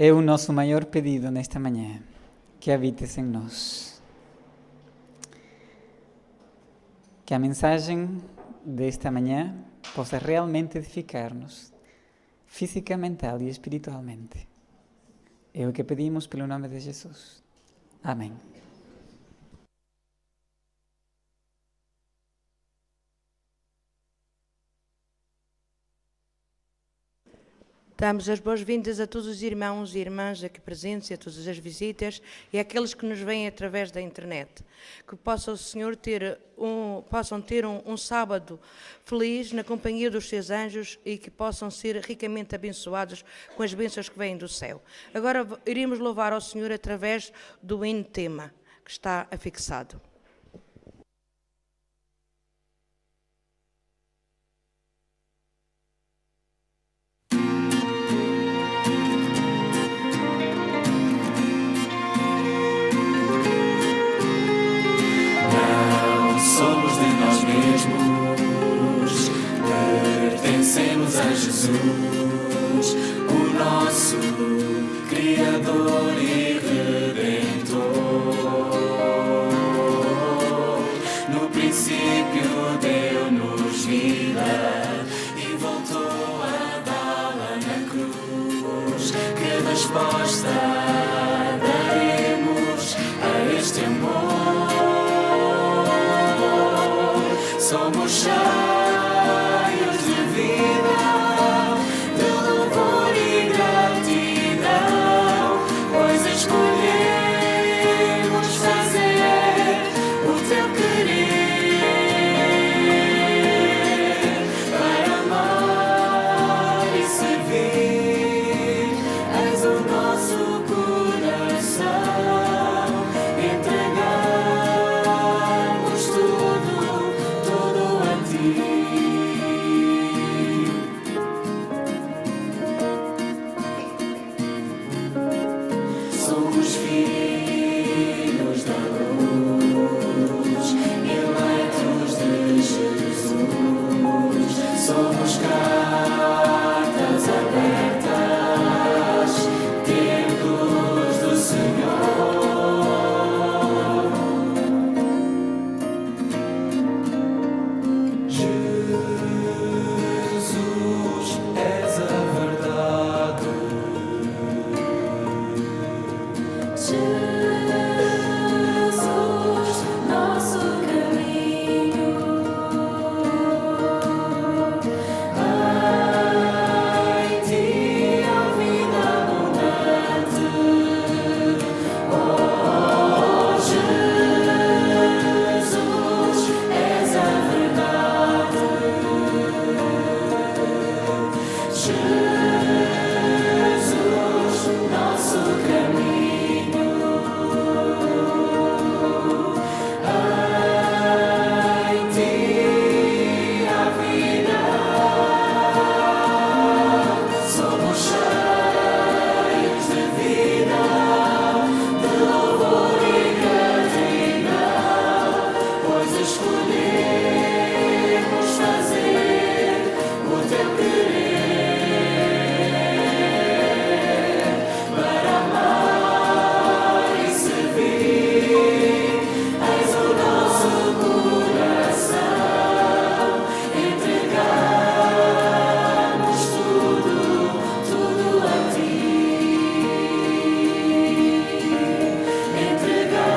É o nosso maior pedido nesta manhã, que habites em nós. Que a mensagem desta manhã possa realmente edificar-nos, física, mental e espiritualmente. É o que pedimos pelo nome de Jesus. Amém. Damos as boas-vindas a todos os irmãos e irmãs aqui presentes e a todas as visitas e àqueles que nos veem através da internet. Que possa o Senhor possam ter um sábado feliz na companhia dos seus anjos e que possam ser ricamente abençoados com as bênçãos que vêm do céu. Agora iremos louvar ao Senhor através do hino tema que está afixado. Somos de nós mesmos, pertencemos a Jesus, o nosso Criador e Redentor. No princípio deu-nos vida e voltou a dá-la na cruz. Que resposta daremos a este amor? Somos cheios de vida, de louvor e gratidão, pois escolhemos fazer o teu querer, para amar e servir. És o nosso coração. Somos filhos da luz, eleitos de Jesus. Somos cartas abertas, templos do Senhor. Jesus, és a verdade. Jesus, nosso caminho. Em ti a vida abundante. Oh, Jesus, és a verdade. Jesus, nosso caminho. Em ti a vida. Somos cheios de vida, de louvor e gratidão, pois escolhemos fazer o teu querer, para amar e servir. És o nosso coração, entregamos tudo a ti. Entregamos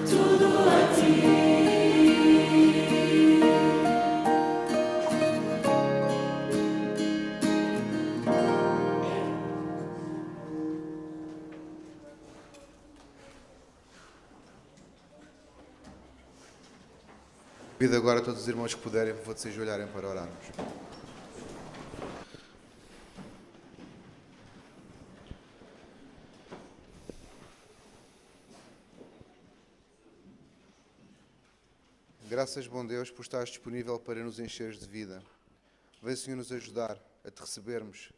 tudo a ti. Convido agora a todos os irmãos que puderem, por favor, se ajoelharem para orarmos. Graças, bom Deus, por estares disponível para nos encheres de vida. Vem, Senhor, nos ajudar a te recebermos,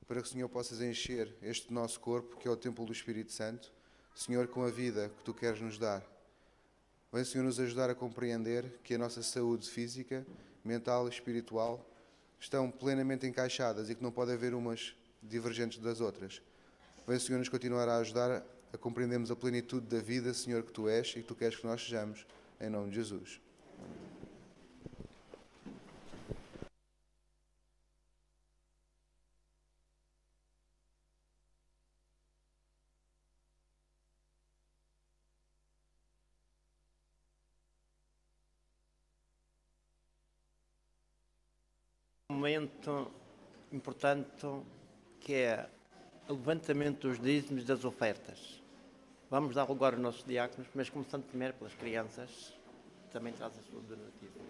para que, Senhor, possas encher este nosso corpo, que é o templo do Espírito Santo, Senhor, com a vida que tu queres nos dar. Vem, Senhor, nos ajudar a compreender que a nossa saúde física, mental e espiritual estão plenamente encaixadas e que não pode haver umas divergentes das outras. Vem, Senhor, nos continuar a ajudar a compreendermos a plenitude da vida, Senhor, que Tu és e que Tu queres que nós sejamos, em nome de Jesus. Um momento importante que é o levantamento dos dízimos e das ofertas. Vamos dar lugar aos nossos diáconos, mas começando primeiro pelas crianças, também traz a sua donativa.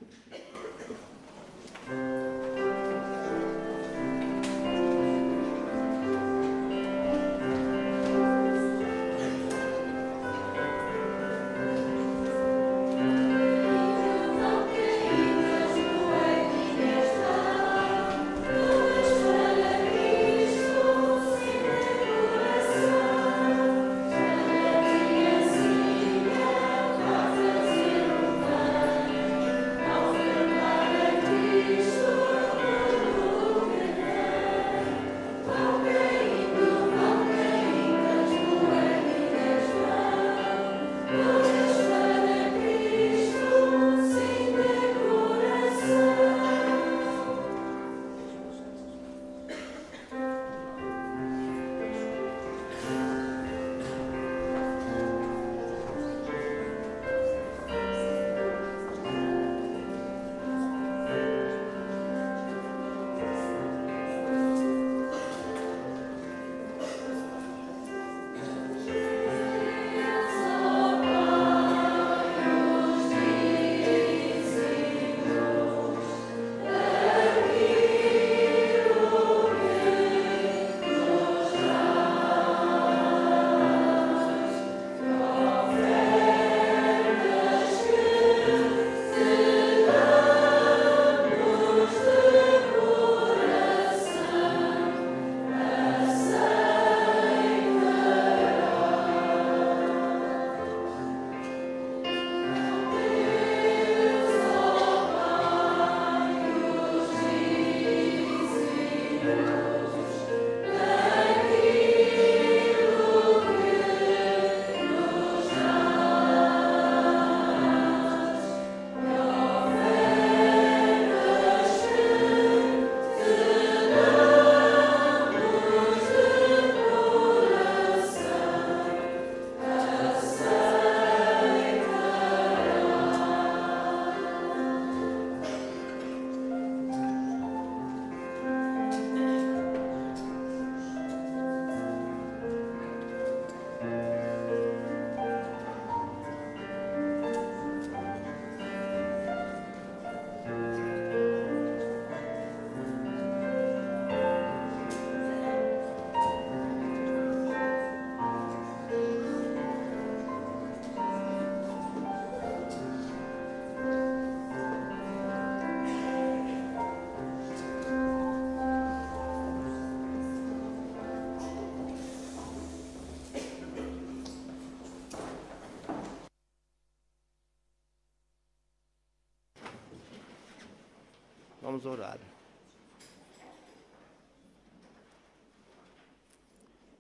Vamos orar.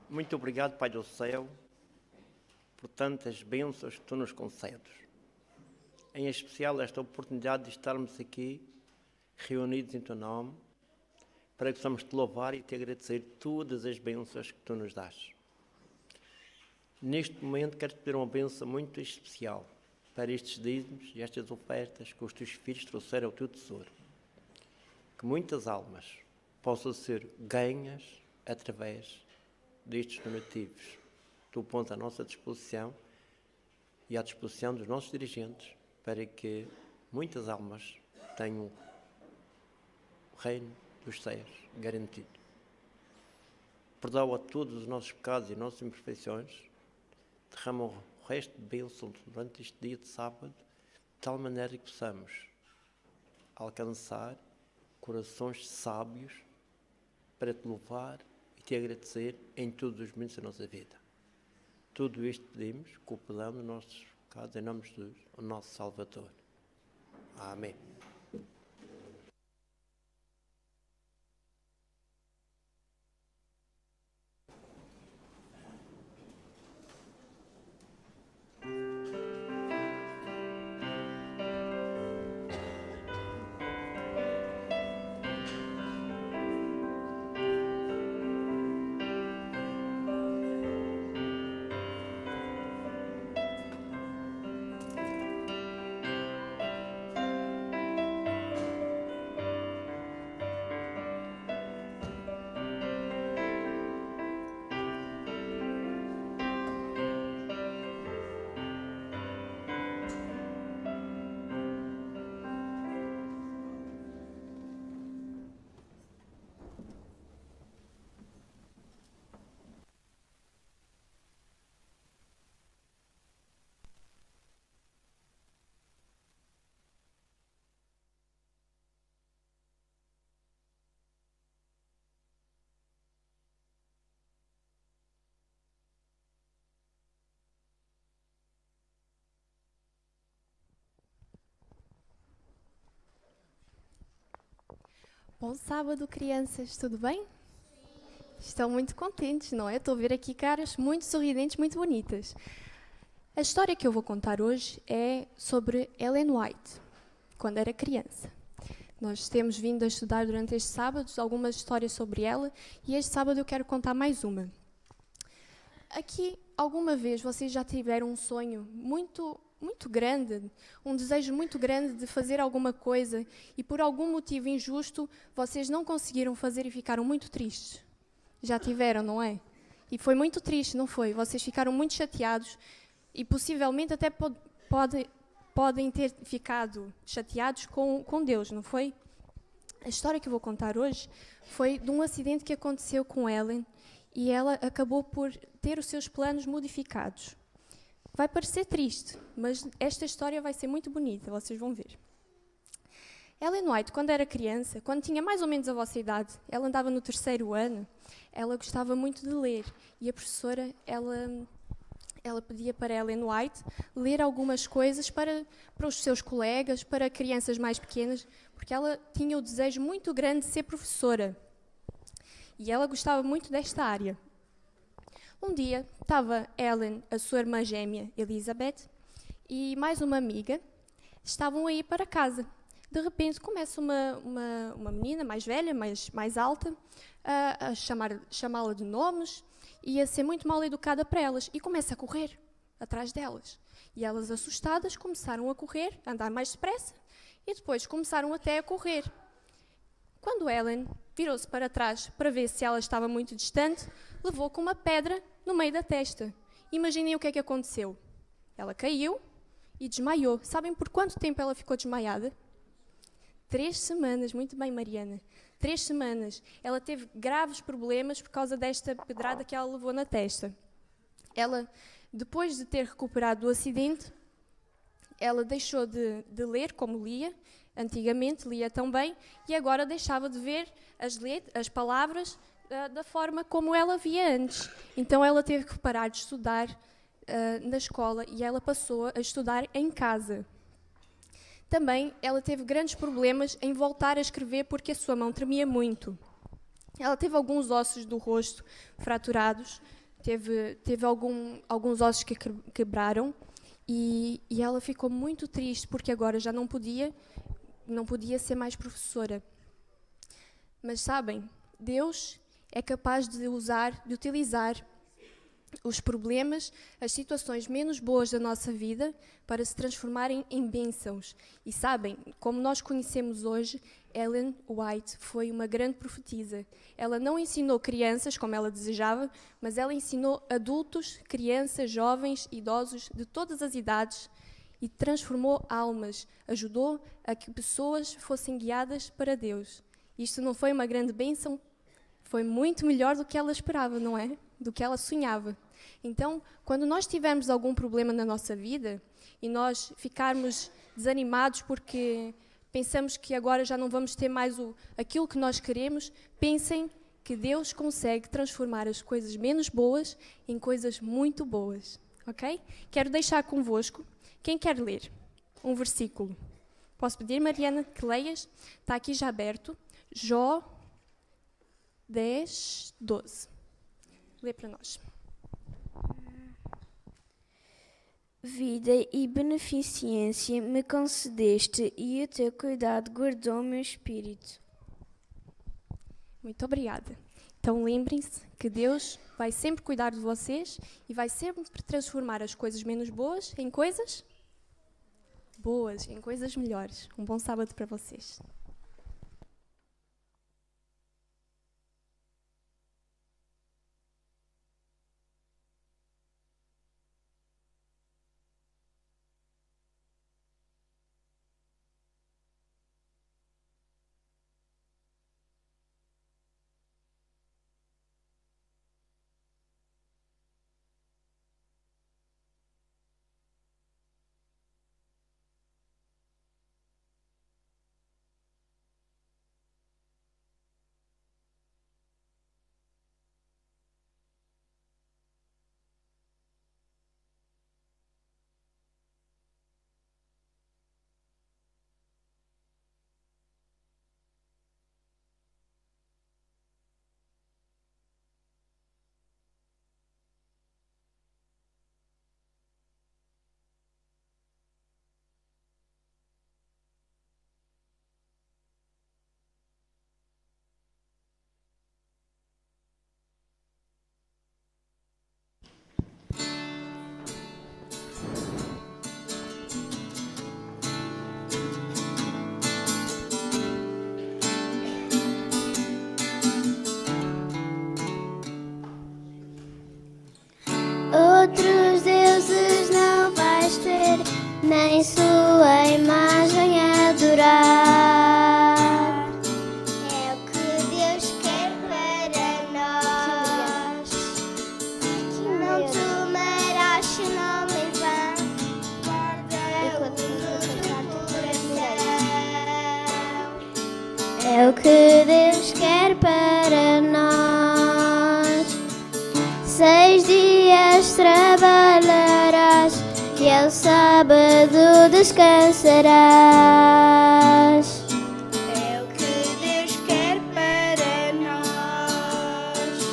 Muito obrigado, Pai do céu, por tantas bênçãos que Tu nos concedes. Em especial esta oportunidade de estarmos aqui, reunidos em Teu nome, para que possamos Te louvar e Te agradecer todas as bênçãos que Tu nos dás. Neste momento quero-Te pedir uma bênção muito especial para estes dízimos e estas ofertas que os Teus filhos trouxeram ao Teu tesouro. Que muitas almas possam ser ganhas através destes donativos. Tu pões à nossa disposição e à disposição dos nossos dirigentes para que muitas almas tenham o reino dos céus garantido. Perdoa todos os nossos pecados e nossas imperfeições. Derrama o resto de bênção durante este dia de sábado, de tal maneira que possamos alcançar corações sábios para Te louvar e Te agradecer em todos os momentos da nossa vida. Tudo isto pedimos com o perdão dos nossos pecados, em nome de Jesus, o nosso Salvador. Amém. Bom sábado, crianças, tudo bem? Estão muito contentes, não é? Estou a ver aqui caras muito sorridentes, muito bonitas. A história que eu vou contar hoje é sobre Ellen White, quando era criança. Nós temos vindo a estudar durante estes sábados algumas histórias sobre ela e este sábado eu quero contar mais uma. Aqui, alguma vez vocês já tiveram um sonho muito grande, um desejo muito grande de fazer alguma coisa e por algum motivo injusto vocês não conseguiram fazer e ficaram muito tristes? Já tiveram, não é? E foi muito triste, não foi? Vocês ficaram muito chateados e possivelmente até podem ter ficado chateados com Deus, não foi? A história que eu vou contar hoje foi de um acidente que aconteceu com Ellen e ela acabou por ter os seus planos modificados. Vai parecer triste, mas esta história vai ser muito bonita, vocês vão ver. Ellen White, quando era criança, quando tinha mais ou menos a vossa idade, ela andava no 3º ano, ela gostava muito de ler e a professora, ela pedia para Ellen White ler algumas coisas para os seus colegas, para crianças mais pequenas, porque ela tinha o desejo muito grande de ser professora. E ela gostava muito desta área. Um dia, estava Ellen, a sua irmã gêmea, Elizabeth, e mais uma amiga, estavam a ir para casa. De repente, começa uma menina mais velha, mais alta, a chamá-la de nomes e a ser muito mal educada para elas. E começa a correr atrás delas. E elas, assustadas, começaram a correr, a andar mais depressa, e depois começaram até a correr. Quando Ellen virou-se para trás para ver se ela estava muito distante, levou com uma pedra no meio da testa. Imaginem o que é que aconteceu. Ela caiu e desmaiou. Sabem por quanto tempo ela ficou desmaiada? 3 semanas, muito bem, Mariana. 3 semanas. Ela teve graves problemas por causa desta pedrada que ela levou na testa. Ela, depois de ter recuperado do acidente, ela deixou de ler como lia. Antigamente lia tão bem e agora deixava de ver as palavras da forma como ela via antes. Então ela teve que parar de estudar na escola e ela passou a estudar em casa. Também ela teve grandes problemas em voltar a escrever porque a sua mão tremia muito. Ela teve alguns ossos do rosto fraturados, teve alguns ossos que quebraram e ela ficou muito triste porque agora já não podia ser mais professora. Mas sabem, Deus é capaz de utilizar os problemas, as situações menos boas da nossa vida para se transformarem em bênçãos. E sabem, como nós conhecemos hoje, Ellen White foi uma grande profetisa. Ela não ensinou crianças como ela desejava, mas ela ensinou adultos, crianças, jovens, idosos de todas as idades e transformou almas, ajudou a que pessoas fossem guiadas para Deus. Isto não foi uma grande bênção? Foi muito melhor do que ela esperava, não é? Do que ela sonhava. Então, quando nós tivermos algum problema na nossa vida e nós ficarmos desanimados porque pensamos que agora já não vamos ter mais aquilo que nós queremos, pensem que Deus consegue transformar as coisas menos boas em coisas muito boas. Ok? Quero deixar convosco. Quem quer ler um versículo? Posso pedir, Mariana, que leias? Está aqui já aberto. Jó 10, 12. Lê para nós. Vida e beneficência me concedeste e o teu cuidado guardou meu espírito. Muito obrigada. Então lembrem-se que Deus vai sempre cuidar de vocês e vai sempre transformar as coisas menos boas em coisas boas, em coisas melhores. Um bom sábado para vocês. É o que Deus quer para nós. 6 dias trabalharás e ao sábado descansarás. É o que Deus quer para nós.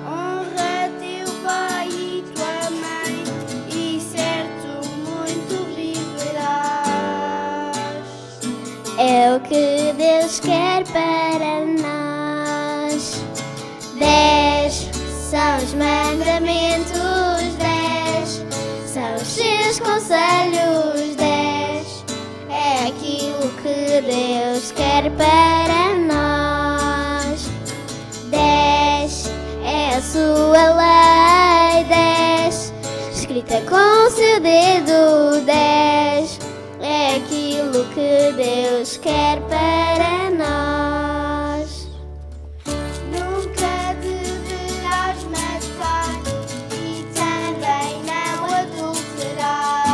Honra teu pai e tua mãe e certo muito viverás. É o que Deus quer para nós. 10 são os mandamentos, 10 são os seus conselhos, 10 é aquilo que Deus quer para nós. 10 é a sua lei, 10 escrita com seu dedo, 10 é aquilo que Deus quer para nós. Nunca deverás matar e também não adulterar.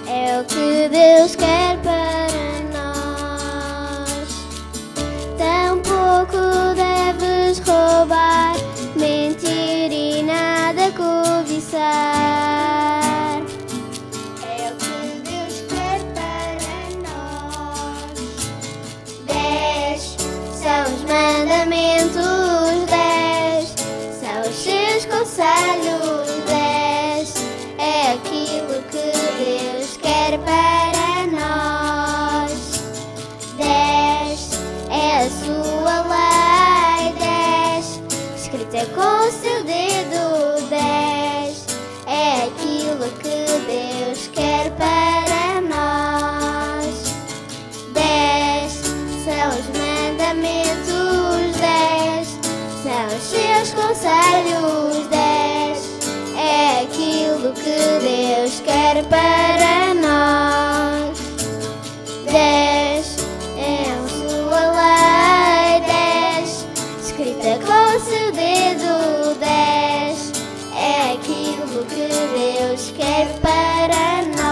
É o que Deus quer para nós. Tampouco deves roubar, mentir e nada cobiçar. É o que Deus quer para nós. 10 são os mandamentos, 10 são os seus conselhos, 10 é aquilo que Deus quer para nós. 10 é a sua lei, 10 escrita com seu dedo, 10 é aquilo que Deus quer para nós. 10 são os mandamentos, 10 são os seus conselhos, 10 é aquilo que Deus quer para nós. 10 é a sua lei, 10 escrita com seu dedo, 10 é aquilo que Deus quer para nós.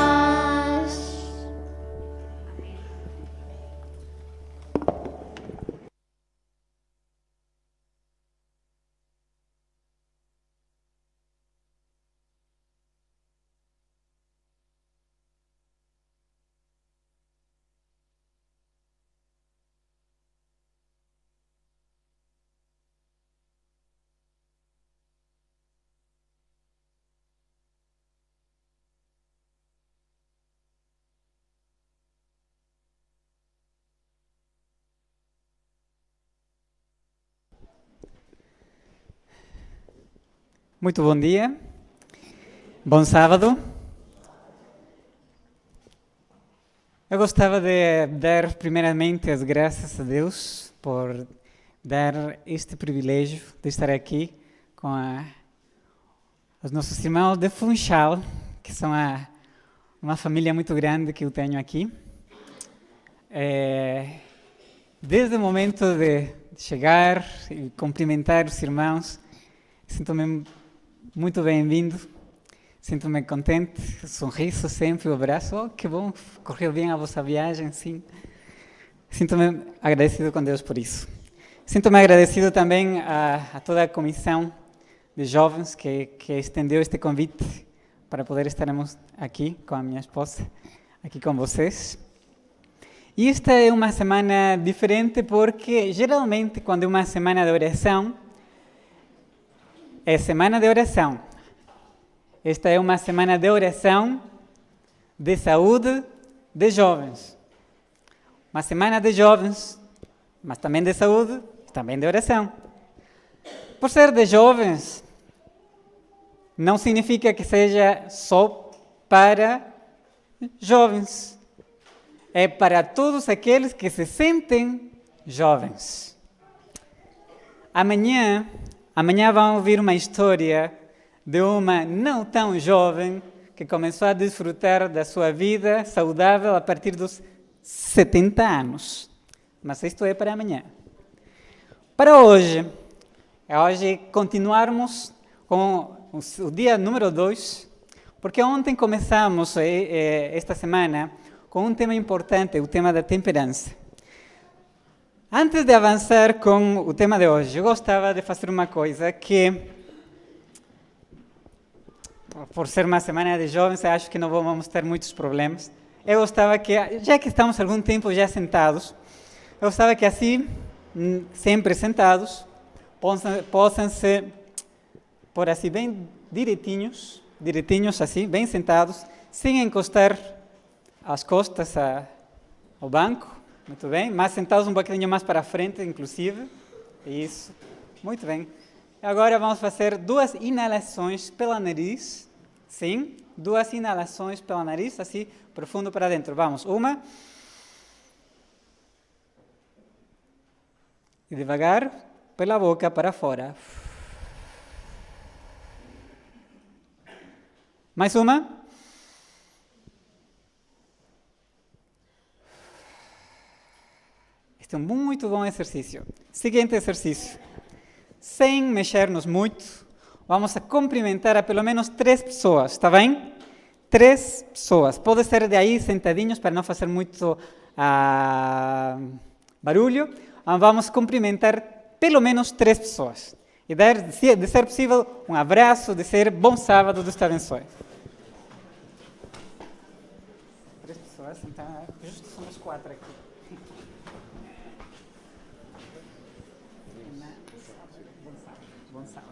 Muito bom dia, bom sábado. Eu gostava de dar primeiramente as graças a Deus por dar este privilégio de estar aqui com os nossos irmãos de Funchal, que são uma família muito grande que eu tenho aqui. Desde o momento de chegar e cumprimentar os irmãos, sinto-me muito bem-vindo, sinto-me contente, sorriso sempre, o abraço, oh, que bom, correu bem a vossa viagem, sim. Sinto-me agradecido com Deus por isso. Sinto-me agradecido também a toda a comissão de jovens que estendeu este convite para poder estarmos aqui com a minha esposa, aqui com vocês. E esta é uma semana diferente porque geralmente quando é uma semana de oração, é semana de oração. Esta é uma semana de oração, de saúde, de jovens. Uma semana de jovens, mas também de saúde, também de oração. Por ser de jovens, não significa que seja só para jovens. É para todos aqueles que se sentem jovens. Amanhã vão ouvir uma história de uma não tão jovem que começou a desfrutar da sua vida saudável a partir dos 70 anos. Mas isto é para amanhã. Para hoje continuarmos com o dia número 2, porque ontem começamos esta semana com um tema importante, o tema da temperança. Antes de avançar com o tema de hoje, eu gostava de fazer uma coisa que, por ser uma semana de jovens, eu acho que não vamos ter muitos problemas. Eu gostava que, já que estamos algum tempo já sentados, eu gostava que assim, sempre sentados, possam se pôr assim bem direitinhos assim, bem sentados, sem encostar as costas ao banco. Muito bem, mas sentados um pouquinho mais para frente, inclusive. Isso, muito bem. Agora vamos fazer 2 inalações pela nariz. Sim, 2 inalações pela nariz, assim, profundo para dentro. Vamos, 1. E devagar, pela boca para fora. Mais 1. Este é um muito bom exercício. Seguinte exercício. Sem mexer-nos muito, vamos a cumprimentar a pelo menos 3 pessoas, está bem? 3 pessoas. Pode ser de aí sentadinhos para não fazer muito barulho. Vamos cumprimentar pelo menos 3 pessoas. E dar, de ser possível, um abraço, dizer bom sábado, Deus te abençoe. 3 pessoas, então justo somos 4 aqui. Bom sábado.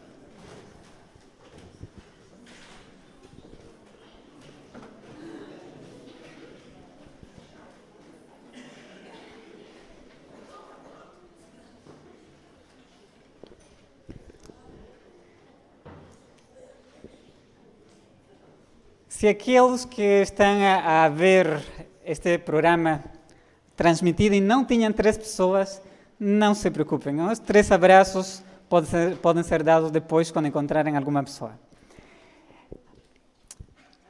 Se aqueles que estão a ver este programa transmitido e não tinham 3 pessoas, não se preocupem. Os 3 abraços podem ser dados depois quando encontrarem alguma pessoa.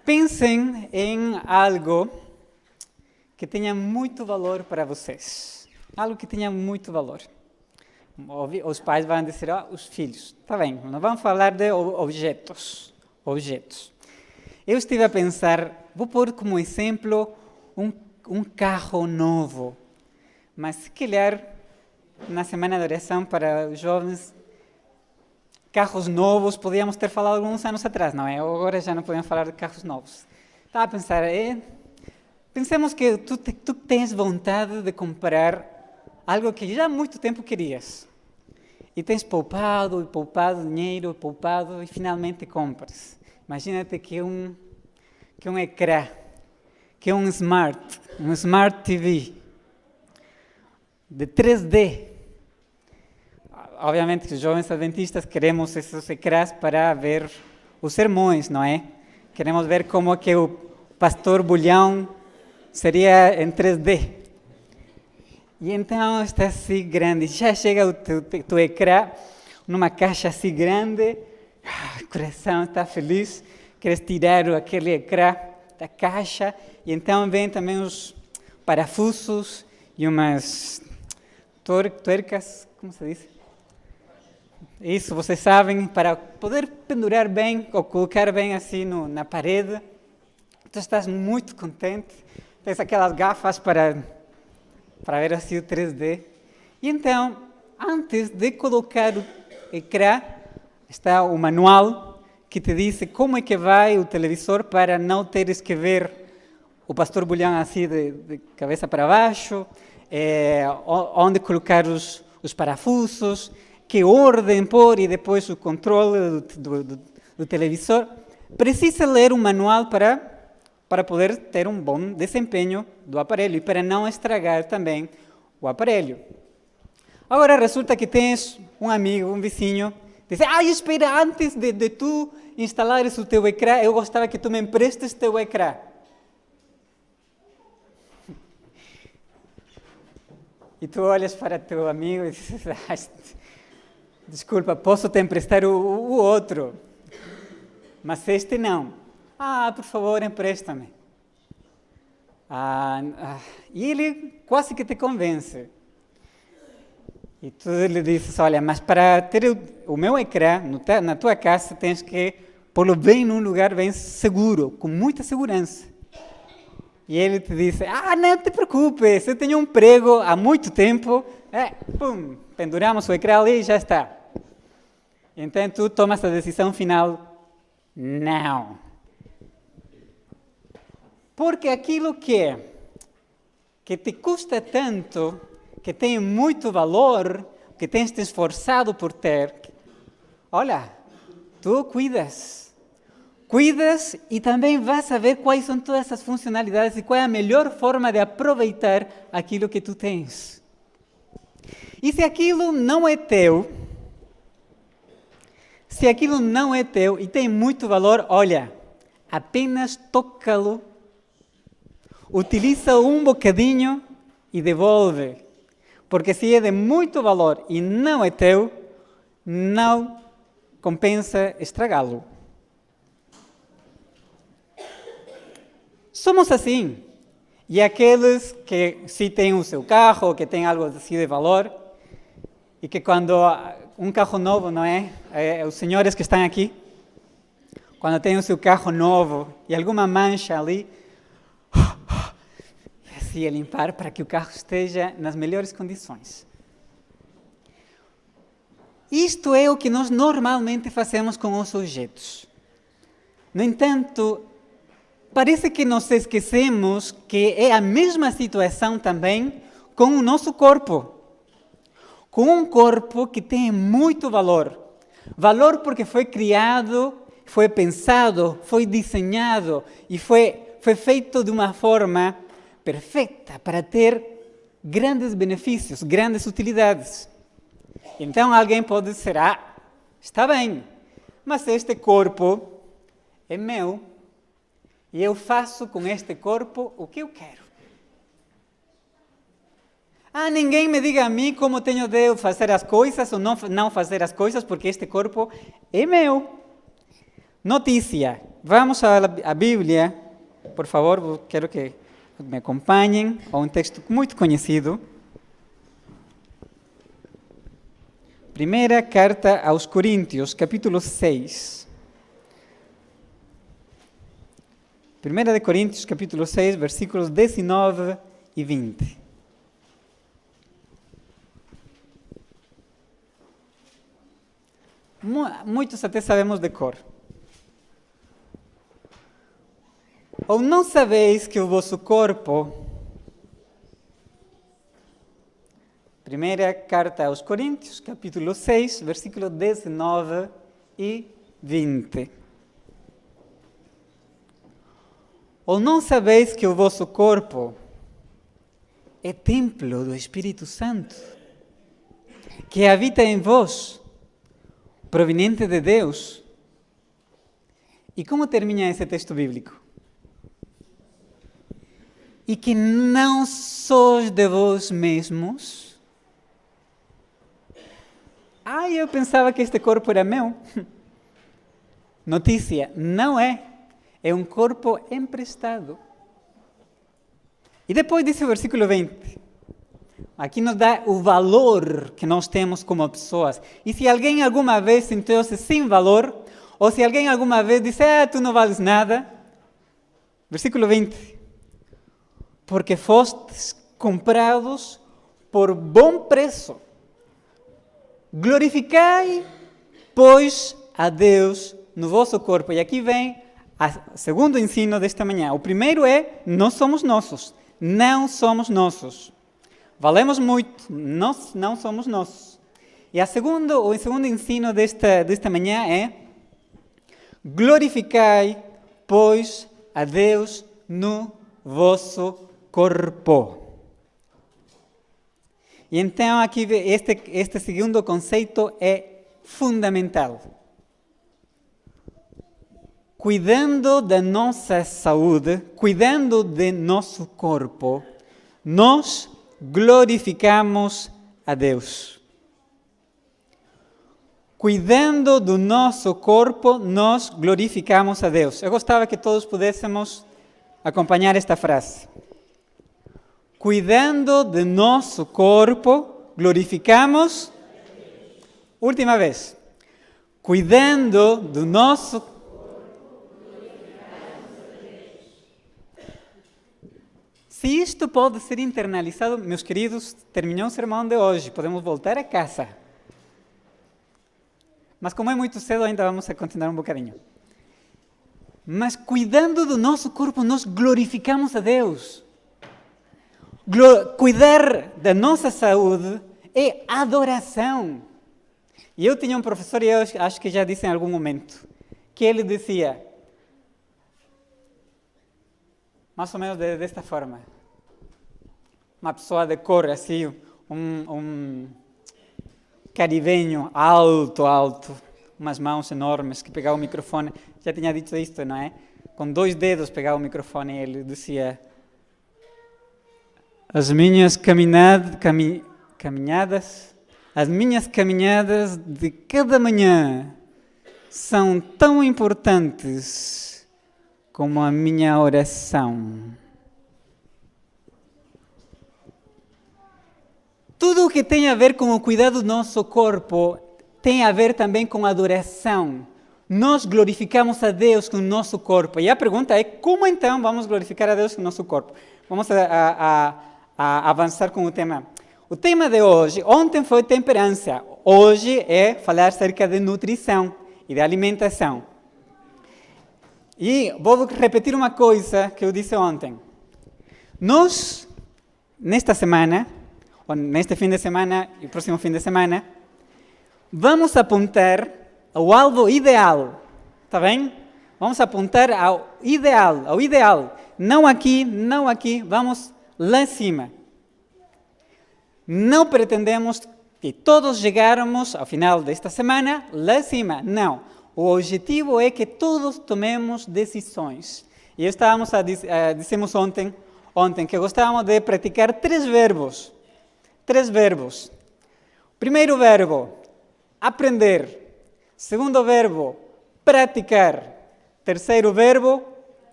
Pensem em algo que tenha muito valor para vocês. Algo que tenha muito valor. Os pais vão dizer, os filhos. Está bem, não vamos falar de objetos. Eu estive a pensar, vou pôr como exemplo um carro novo. Mas se calhar, na semana de oração para os jovens, carros novos, podíamos ter falado alguns anos atrás, não é? Agora já não podemos falar de carros novos. Estava a pensar, pensemos que tu tens vontade de comprar algo que já há muito tempo querias. E tens poupado dinheiro, e finalmente compras. Imagina-te que um ecrã, que um Smart TV de 3D. Obviamente que os jovens adventistas queremos esses ecrãs para ver os sermões, não é? Queremos ver como que o pastor Bulhão seria em 3D. E então está assim grande, já chega o teu ecrã numa caixa assim grande, o coração está feliz, queres tirar aquele ecrã da caixa, e então vem também os parafusos e umas tuercas, como se diz? Isso, vocês sabem, para poder pendurar bem ou colocar bem assim na parede. Tu estás muito contente, tens aquelas gafas para ver assim o 3D. E então, antes de colocar o ecrã, está o manual que te diz como é que vai o televisor para não teres que ver o pastor Bulhão assim de cabeça para baixo, onde colocar os parafusos, que ordem pôr e depois o controle do televisor. Precisa ler um manual para poder ter um bom desempenho do aparelho e para não estragar também o aparelho. Agora resulta que tens um amigo, um vizinho, diz, espera, antes de tu instalares o teu ecrã, eu gostava que tu me emprestes teu ecrã. E tu olhas para teu amigo e dizes, desculpa, posso te emprestar o outro, mas este não. Por favor, empresta-me. E ele quase que te convence. E tu lhe dizes, olha, mas para ter o meu ecrã na tua casa, tens que pô-lo bem num lugar bem seguro, com muita segurança. E ele te diz, não te preocupes, eu tenho um emprego há muito tempo, Pum, penduramos o ecrã ali e já está. Então tu tomas a decisão final, não. Porque aquilo que te custa tanto, que tem muito valor, que tens te esforçado por ter, olha, tu cuidas e também vas saber quais são todas essas funcionalidades e qual é a melhor forma de aproveitar aquilo que tu tens. E se aquilo não é teu e tem muito valor, olha, apenas toca-lo, utiliza um bocadinho e devolve. Porque se é de muito valor e não é teu, não compensa estragá-lo. Somos assim. E aqueles que se têm o seu carro, que têm algo assim de valor, e que quando um carro novo, não é? Os senhores que estão aqui, quando têm o seu carro novo e alguma mancha ali, e assim a limpar para que o carro esteja nas melhores condições. Isto é o que nós normalmente fazemos com os objetos. No entanto, parece que nos esquecemos que é a mesma situação também com o nosso corpo. Com um corpo que tem muito valor. Valor porque foi criado, foi pensado, foi desenhado e foi feito de uma forma perfeita para ter grandes benefícios, grandes utilidades. Então alguém pode dizer, está bem, mas este corpo é meu e eu faço com este corpo o que eu quero. Ninguém me diga a mim como tenho de fazer as coisas ou não fazer as coisas, porque este corpo é meu. Notícia. Vamos à Bíblia. Por favor, quero que me acompanhem a um texto muito conhecido. Primeira carta aos Coríntios, capítulo 6. 1 Coríntios, capítulo 6, versículos 19 e 20. Muitos até sabemos de cor. Ou não sabeis que o vosso corpo... Primeira carta aos Coríntios, capítulo 6, versículos 19 e 20. Ou não sabeis que o vosso corpo é templo do Espírito Santo, que habita em vós, proveniente de Deus? E como termina esse texto bíblico? E que não sois de vós mesmos? Eu pensava que este corpo era meu. Notícia, não é. É um corpo emprestado. E depois diz o versículo 20. Aqui nos dá o valor que nós temos como pessoas. E se alguém alguma vez sentiu-se sem valor, ou se alguém alguma vez disse, tu não vales nada, versículo 20. Porque fostes comprados por bom preço. Glorificai, pois, a Deus no vosso corpo. E aqui vem o segundo ensino desta manhã. O primeiro é, não somos nossos. Não somos nossos. Valemos muito, nós não somos nossos. E o segundo ensino desta manhã é, glorificai, pois, a Deus no vosso corpo. E então aqui este segundo conceito é fundamental. Cuidando da nossa saúde, cuidando de nosso corpo, nós glorificamos a Deus. Cuidando do nosso corpo, nós glorificamos a Deus. Eu gostava que todos pudéssemos acompanhar esta frase. Cuidando de nosso corpo, glorificamos. Última vez. Cuidando do nosso corpo, glorificamos a Deus. Se isto pode ser internalizado, meus queridos, terminou o sermão de hoje, podemos voltar a casa. Mas como é muito cedo, ainda vamos a continuar um bocadinho. Mas cuidando do nosso corpo, nós glorificamos a Deus. Cuidar da nossa saúde é adoração. E eu tinha um professor, e eu acho que já disse em algum momento, que ele dizia, mais ou menos desta forma, uma pessoa de cor assim, um caribenho alto, umas mãos enormes que pegava o microfone, já tinha dito isto, não é? Com 2 dedos pegava o microfone e ele dizia, as minhas caminhadas de cada manhã são tão importantes como a minha oração. Tudo o que tem a ver com o cuidado do nosso corpo tem a ver também com a adoração. Nós glorificamos a Deus com o nosso corpo. E a pergunta é, como então vamos glorificar a Deus com o nosso corpo? Vamos a avançar com o tema. O tema de hoje, ontem foi temperança, hoje é falar acerca de nutrição e de alimentação. E vou repetir uma coisa que eu disse ontem. Nós, nesta semana, ou neste fim de semana e próximo fim de semana, vamos apontar ao alvo ideal, está bem? Vamos apontar ao ideal. Não aqui, vamos lá em cima. Não pretendemos que todos chegarmos ao final desta semana lá em cima, não. O objetivo é que todos tomemos decisões. E dissemos ontem que gostávamos de praticar 3 verbos. 3 verbos. Primeiro verbo, aprender. Segundo verbo, praticar. Terceiro verbo,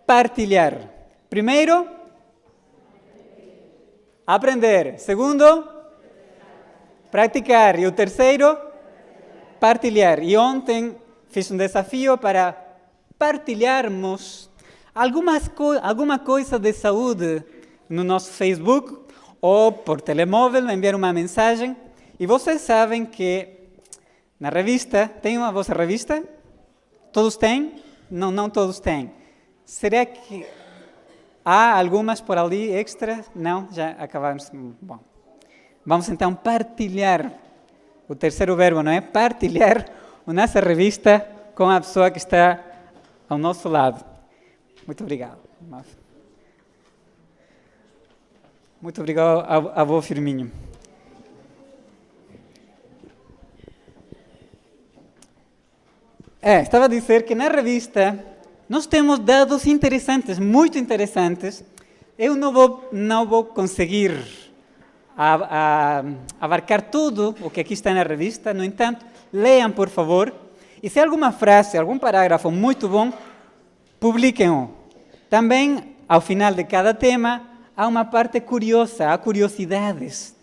partilhar. Primeiro, aprender. Segundo, praticar. E o terceiro, partilhar. E ontem fiz um desafio para partilharmos alguma coisa de saúde no nosso Facebook ou por telemóvel, enviar uma mensagem. E vocês sabem que na revista, tem uma vossa revista? Todos têm? Não todos têm. Será que há algumas por ali extra? Não? Já acabamos? Bom. Vamos então partilhar. O terceiro verbo, não é? Partilhar a nossa revista com a pessoa que está ao nosso lado. Muito obrigado. Muito obrigado, avô Firminho. Estava a dizer que na revista nós temos dados interessantes, muito interessantes. Eu não vou conseguir abarcar tudo o que aqui está na revista, no entanto, leiam, por favor. E se alguma frase, algum parágrafo muito bom, publiquem-o. Também, ao final de cada tema, há uma parte curiosa, há curiosidades.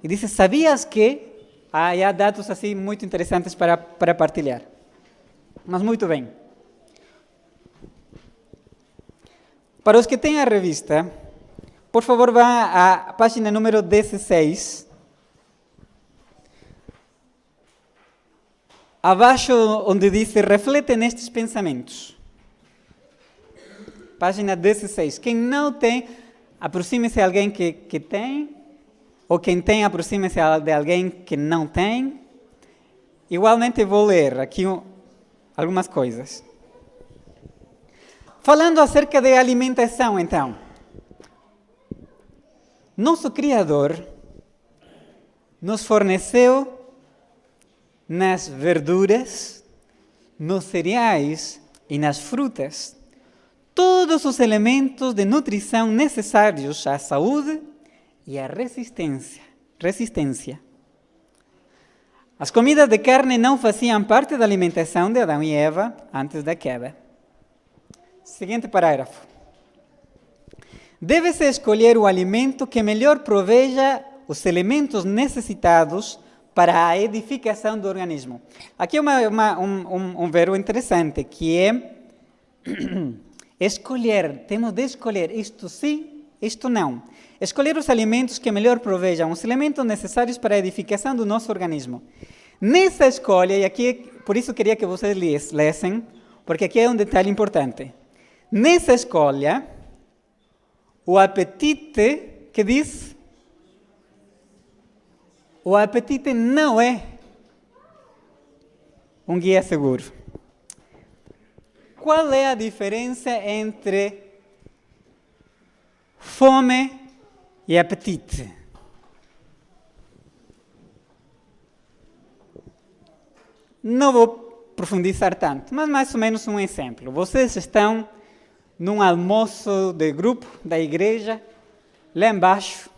E diz, sabias que? Há dados assim muito interessantes para partilhar. Mas muito bem. Para os que têm a revista, por favor, vá à página número 16. Abaixo, onde diz, reflete nestes pensamentos. Página 16. Quem não tem, aproxime-se de alguém que tem, ou quem tem, aproxime-se de alguém que não tem. Igualmente, vou ler aqui algumas coisas. Falando acerca de alimentação, então. Nosso Criador nos forneceu nas verduras, nos cereais e nas frutas todos os elementos de nutrição necessários à saúde e à resistência. As comidas de carne não faziam parte da alimentação de Adão e Eva antes da queda. Seguinte parágrafo. Deve-se escolher o alimento que melhor proveja os elementos necessitados para a edificação do organismo. Aqui é um verbo interessante, que é escolher. Temos de escolher isto sim isto não. Escolher os alimentos que melhor provejam os elementos necessários para a edificação do nosso organismo. Nessa escolha, e aqui, por isso queria que vocês lessem, porque aqui é um detalhe importante. Nessa escolha, o apetite, que diz? O apetite não é um guia seguro. Qual é a diferença entre fome e apetite? Não vou profundizar tanto, mas mais ou menos um exemplo. Vocês estão num almoço de grupo da igreja, lá embaixo,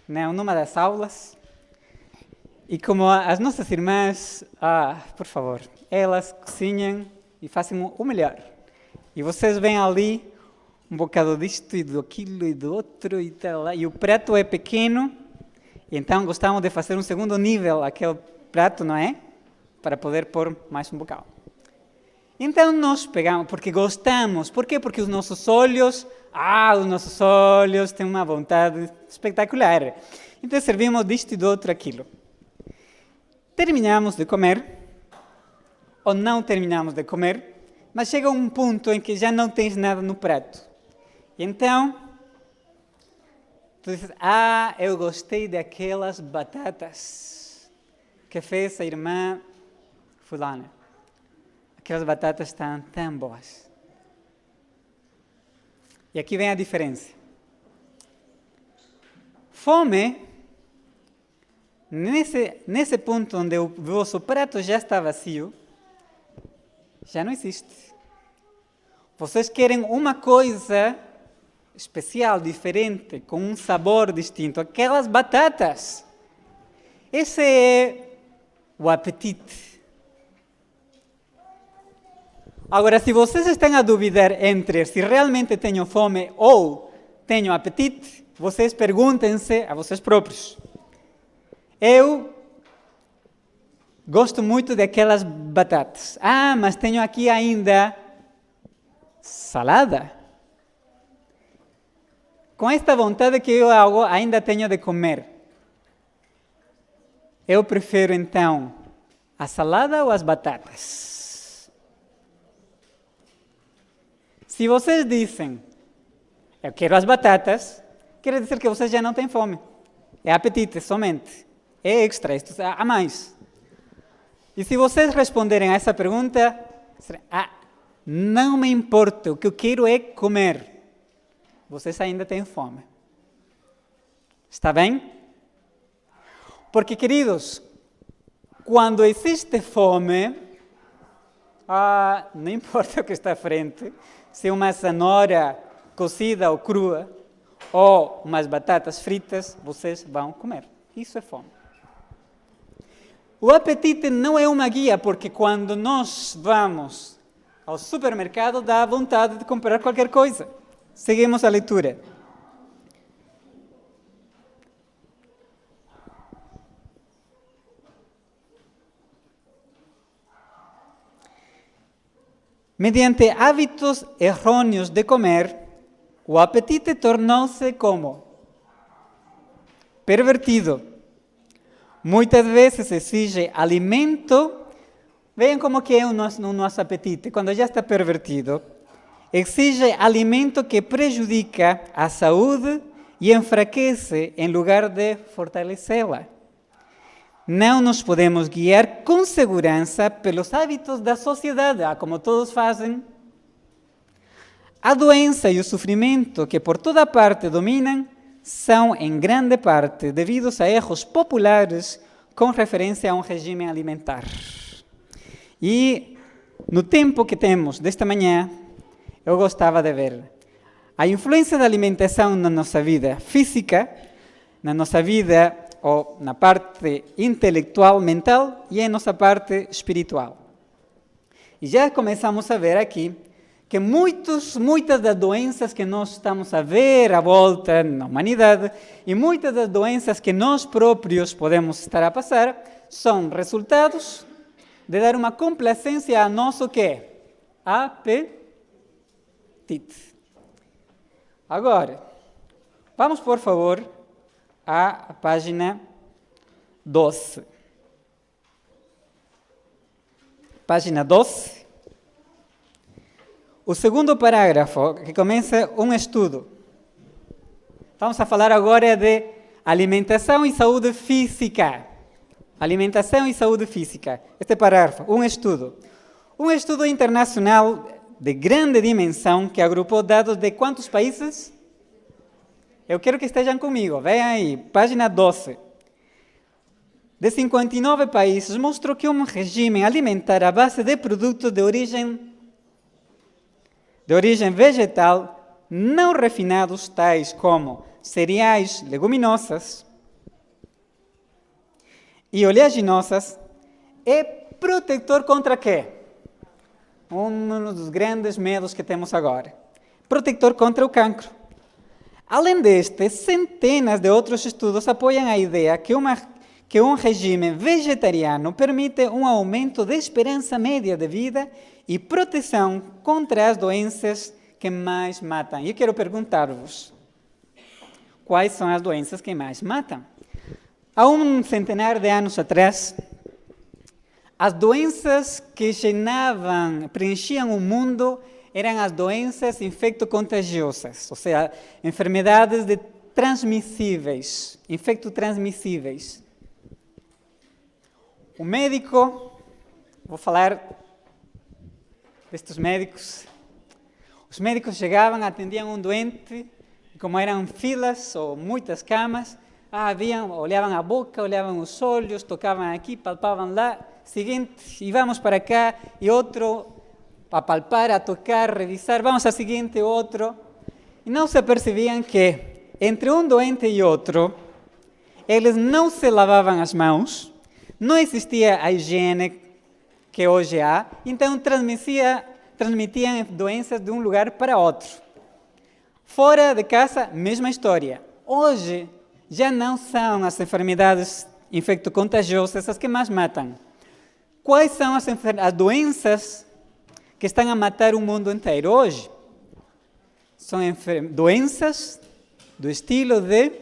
numa das aulas, e como as nossas irmãs, por favor, elas cozinham e fazem o melhor. E vocês veem ali um bocado disto e daquilo e do outro e tal, e o prato é pequeno, então gostamos de fazer um segundo nível aquele prato, não é? Para poder pôr mais um bocado. Então nós pegamos, porque gostamos. Por quê? Porque os nossos olhos têm uma vontade espetacular. Então servimos disto e do outro aquilo. Terminamos de comer, ou não terminamos de comer, mas chega um ponto em que já não tens nada no prato. E então, tu dizes, eu gostei daquelas batatas que fez a irmã fulana. Aquelas batatas estão tão boas. E aqui vem a diferença. Fome, nesse ponto onde o vosso prato já está vazio, já não existe. Vocês querem uma coisa especial, diferente, com um sabor distinto. Aquelas batatas. Esse é o apetite. Agora, se vocês estão a duvidar entre se realmente tenho fome ou tenho apetite, vocês perguntem-se a vocês próprios. Eu gosto muito daquelas batatas. Mas tenho aqui ainda salada. Com esta vontade que eu ainda tenho de comer, eu prefiro então a salada ou as batatas? Se vocês dizem, eu quero as batatas, quer dizer que vocês já não têm fome. É apetite somente. É extra, isto há mais. E se vocês responderem a essa pergunta, não me importa, o que eu quero é comer. Vocês ainda têm fome. Está bem? Porque, queridos, quando existe fome, não importa o que está à frente, se é uma cenoura cozida ou crua, ou umas batatas fritas, vocês vão comer. Isso é fome. O apetite não é uma guia, porque quando nós vamos ao supermercado, dá vontade de comprar qualquer coisa. Seguimos a leitura. Mediante hábitos errôneos de comer, o apetite tornou-se como? Pervertido. Muitas vezes exige alimento. Vejam como que é o nosso apetite. Quando já está pervertido, exige alimento que prejudica a saúde e enfraquece em lugar de fortalecê-la. Não nos podemos guiar com segurança pelos hábitos da sociedade, como todos fazem. A doença e o sofrimento que por toda parte dominam são, em grande parte, devidos a erros populares com referência a um regime alimentar. E, no tempo que temos desta manhã, eu gostava de ver a influência da alimentação na nossa vida física, na nossa vida ou na parte intelectual, mental e em nossa parte espiritual. E já começamos a ver aqui que muitas das doenças que nós estamos a ver à volta na humanidade e muitas das doenças que nós próprios podemos estar a passar são resultados de dar uma complacência a nosso quê? Apetite. Agora, Vamos, por favor, à página 12. Página 12. O segundo parágrafo, que começa um estudo. Vamos a falar agora de alimentação e saúde física. Alimentação e saúde física. Este parágrafo, um estudo. Um estudo internacional de grande dimensão que agrupou dados de quantos países? Eu quero que estejam comigo. Vejam aí, página 12. De 59 países, mostrou que um regime alimentar à base de produtos de origem vegetal não refinados, tais como cereais, leguminosas e oleaginosas, é protetor contra quê? Um dos grandes medos que temos agora. Protetor contra o cancro. Além deste, centenas de outros estudos apoiam a ideia que um regime vegetariano permite um aumento da esperança média de vida e proteção contra as doenças que mais matam. E eu quero perguntar-vos, quais são as doenças que mais matam? Há um centenar de anos atrás, as doenças que preenchiam o mundo eram as doenças infecto-contagiosas, ou seja, enfermidades transmissíveis, infecto-transmissíveis. O médico, vou falar destes médicos. Os médicos chegavam, atendiam um doente, e como eram filas ou muitas camas, olhavam a boca, olhavam os olhos, tocavam aqui, palpavam lá, seguinte, e vamos para cá, e outro, a palpar, a tocar, revisar, vamos ao seguinte, outro. E não se apercebiam que, entre um doente e outro, eles não se lavavam as mãos, não existia a higiene que hoje há, então transmitiam doenças de um lugar para outro. Fora de casa, mesma história. Hoje, já não são as enfermidades infecto-contagiosas as que mais matam. Quais são as doenças que estão a matar o mundo inteiro hoje? São doenças do estilo de...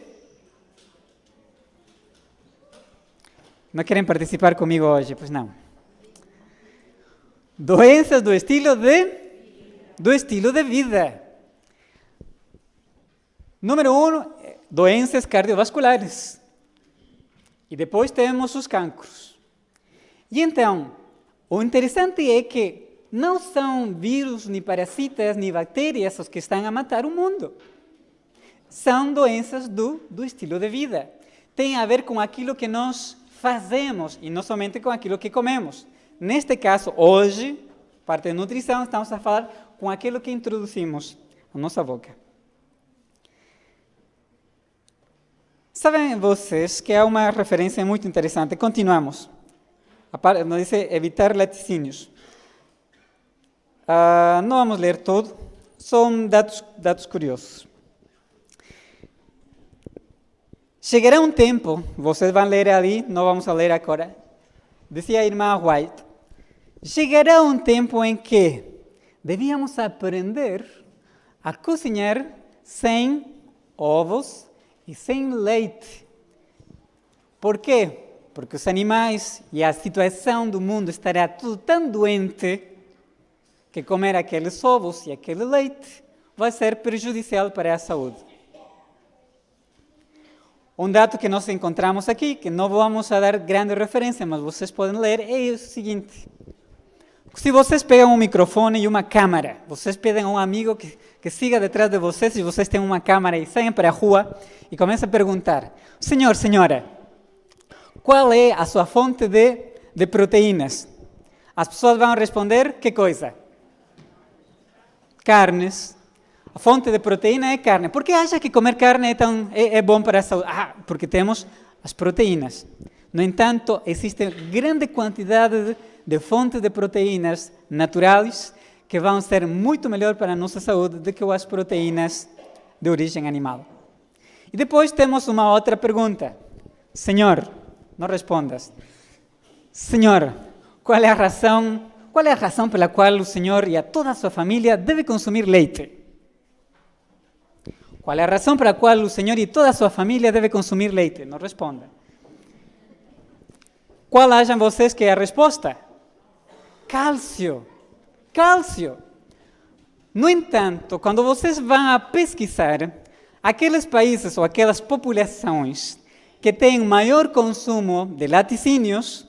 Não querem participar comigo hoje, pois não. Doenças do estilo de vida. Número 1, doenças cardiovasculares. E depois temos os cancros. E então, o interessante é que não são vírus, nem parasitas, nem bactérias os que estão a matar o mundo. São doenças do estilo de vida. Tem a ver com aquilo que nós fazemos e não somente com aquilo que comemos. Neste caso, hoje, parte de nutrição, estamos a falar com aquilo que introduzimos na nossa boca. Sabem vocês que há uma referência muito interessante. Continuamos. Nos diz evitar laticínios. Não vamos ler todo, são dados curiosos. Chegará um tempo, vocês vão ler ali, não vamos a ler agora, dizia a irmã White, chegará um tempo em que devíamos aprender a cozinhar sem ovos e sem leite. Por quê? Porque os animais e a situação do mundo estará tudo tão doente que comer aqueles ovos e aquele leite vai ser prejudicial para a saúde. Um dado que nós encontramos aqui, que não vamos a dar grande referência, mas vocês podem ler, é o seguinte. Se vocês pegam um microfone e uma câmera, vocês pedem a um amigo que siga detrás de vocês, e vocês têm uma câmera e saem para a rua e começam a perguntar, senhor, senhora, qual é a sua fonte de proteínas? As pessoas vão responder, que coisa? Carnes. A fonte de proteína é carne. Por que acha que comer carne é bom para a saúde? Porque temos as proteínas. No entanto, existe grande quantidade de fontes de proteínas naturais que vão ser muito melhor para a nossa saúde do que as proteínas de origem animal. E depois temos uma outra pergunta. Senhor, não respondas. Senhor, qual é a razão pela qual o senhor e a toda a sua família devem consumir leite? qual é a razão para a qual o senhor e toda a sua família devem consumir leite? Não responda. Qual acham vocês que é a resposta? Cálcio. Cálcio. No entanto, quando vocês vão a pesquisar, aqueles países ou aquelas populações que têm maior consumo de laticínios,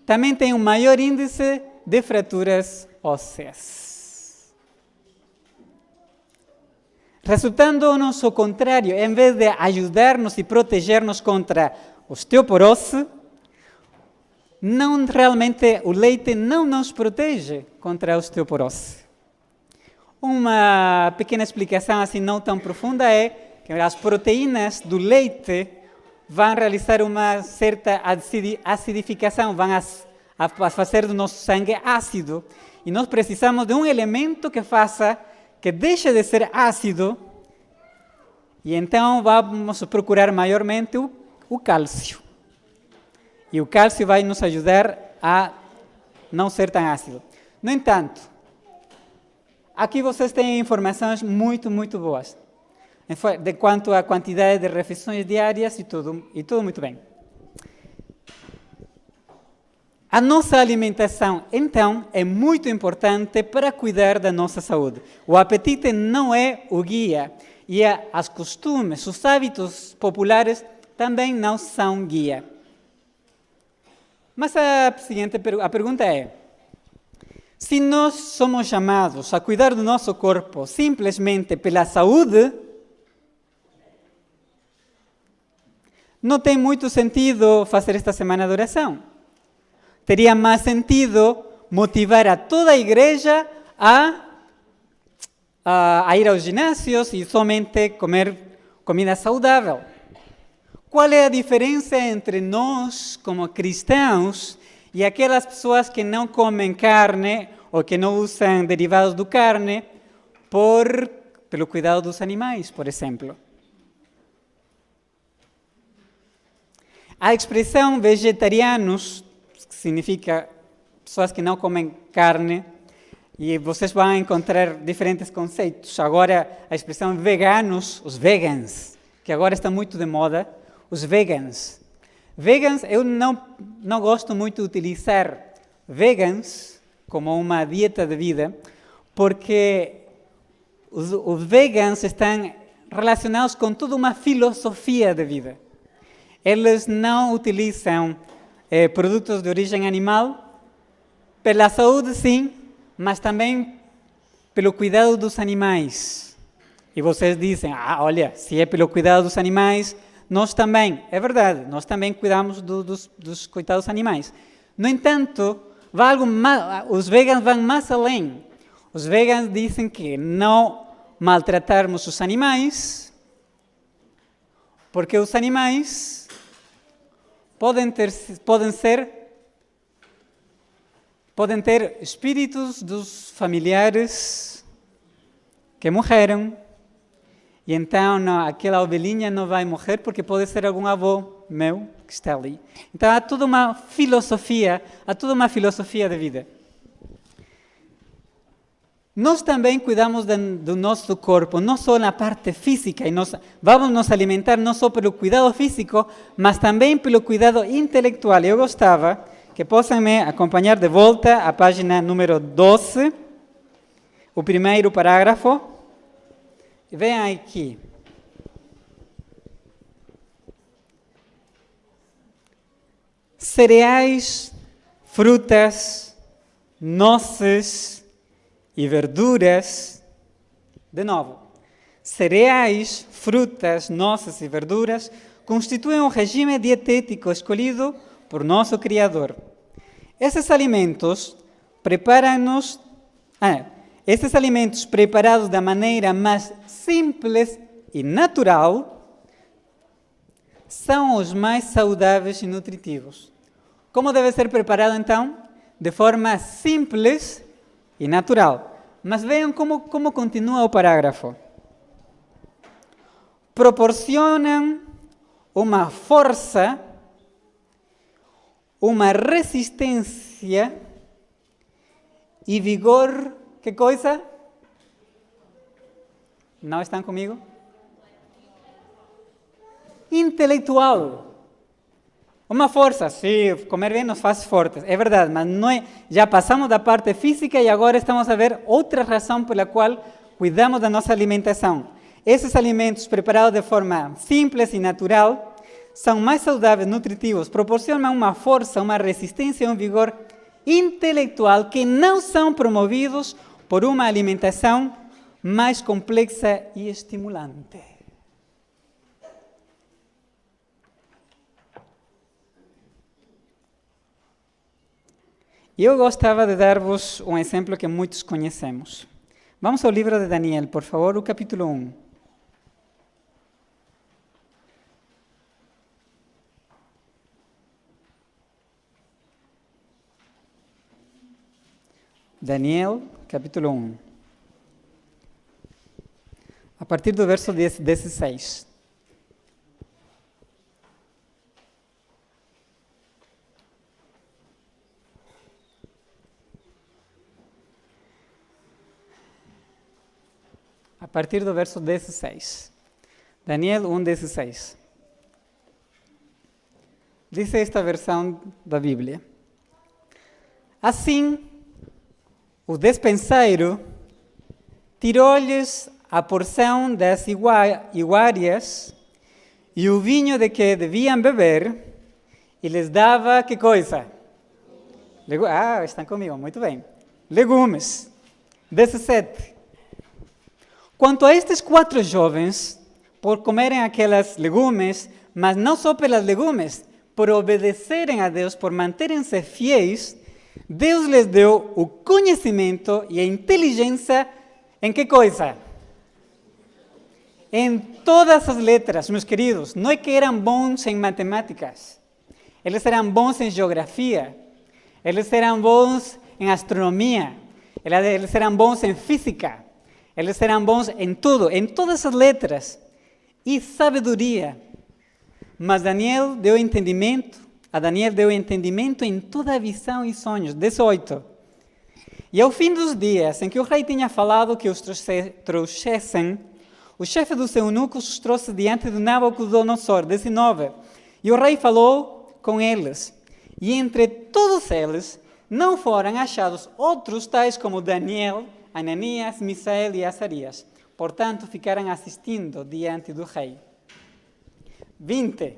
também têm um maior índice de fraturas ósseas. Resultando-nos o contrário, em vez de ajudar-nos e proteger-nos contra osteoporose, realmente o leite não nos protege contra a osteoporose. Uma pequena explicação assim não tão profunda é que as proteínas do leite vão realizar uma certa acidificação, vão a fazer do nosso sangue ácido. E nós precisamos de um elemento que faça que deixe de ser ácido, e então vamos procurar maiormente o cálcio. E o cálcio vai nos ajudar a não ser tão ácido. No entanto, aqui vocês têm informações muito, muito boas de quanto à quantidade de refeições diárias e tudo muito bem. A nossa alimentação, então, é muito importante para cuidar da nossa saúde. O apetite não é o guia, e os costumes, os hábitos populares também não são guia. Mas a pergunta é: se nós somos chamados a cuidar do nosso corpo simplesmente pela saúde, não tem muito sentido fazer esta semana de oração. Teria mais sentido motivar a toda a igreja a ir aos ginásios e somente comer comida saudável. Qual é a diferença entre nós, como cristãos, e aquelas pessoas que não comem carne ou que não usam derivados do carne pelo cuidado dos animais, por exemplo? A expressão vegetarianos, que significa pessoas que não comem carne, e vocês vão encontrar diferentes conceitos. Agora, a expressão veganos, os vegans, que agora está muito de moda, os vegans. Vegans, eu não gosto muito de utilizar vegans como uma dieta de vida, porque os vegans estão relacionados com toda uma filosofia de vida. Eles não utilizam produtos de origem animal, pela saúde sim, mas também pelo cuidado dos animais. E vocês dizem, olha, se é pelo cuidado dos animais, nós também, é verdade, nós também cuidamos dos coitados animais. No entanto, os veganos vão mais além. Os veganos dizem que não maltratarmos os animais, porque os animais podem ter espíritos dos familiares que morreram. E então aquela ovelhinha não vai morrer porque pode ser algum avô meu que está ali. Então há toda uma filosofia de vida. Nós também cuidamos do nosso corpo, não só na parte física, e vamos nos alimentar não só pelo cuidado físico, mas também pelo cuidado intelectual. Eu gostava que possam me acompanhar de volta à página número 12, o primeiro parágrafo. Venham aqui. Cereais, frutas, nozes e verduras. De novo, cereais, frutas, nozes e verduras constituem um regime dietético escolhido por nosso Criador. Esses alimentos preparados da maneira mais simples e natural são os mais saudáveis e nutritivos. Como deve ser preparado, então? De forma simples e natural. Mas vejam como continua o parágrafo. Proporcionam uma força, uma resistência e vigor. Que coisa? Não estão comigo? intelectual. Uma força, sim, comer bem nos faz fortes, é verdade, mas não é, já passamos da parte física e agora estamos a ver outra razão pela qual cuidamos da nossa alimentação. Esses alimentos preparados de forma simples e natural são mais saudáveis, nutritivos, proporcionam uma força, uma resistência e um vigor intelectual que não são promovidos por uma alimentação mais complexa e estimulante. Eu gostava de dar-vos um exemplo que muitos conhecemos. Vamos ao livro de Daniel, por favor, o capítulo 1. Daniel, capítulo 1. A partir do verso 16. A partir do verso 16. Daniel 1:16. Diz esta versão da Bíblia. Assim, o despenseiro tirou-lhes a porção das iguarias e o vinho de que deviam beber e lhes dava que coisa? Estão comigo, muito bem. Legumes. 17. Quanto a estes 4 jovens, por comerem aquelas legumes, mas não só pelas legumes, por obedecerem a Deus, por manterem-se fiéis, Deus lhes deu o conhecimento e a inteligência em que coisa? Em todas as letras, meus queridos. Não é que eram bons em matemáticas. Eles eram bons em geografia. Eles eram bons em astronomia. Eles eram bons em física. Eles eram bons em tudo, em todas as letras. E sabedoria. Mas a Daniel deu entendimento em toda a visão e sonhos. 18. E ao fim dos dias em que o rei tinha falado que os trouxessem, o chefe dos eunucos os trouxe diante de Nabucodonosor. 19. E o rei falou com eles. E entre todos eles não foram achados outros tais como Daniel, Ananias, Misael e Azarias. Portanto, ficaram assistindo diante do rei. 20.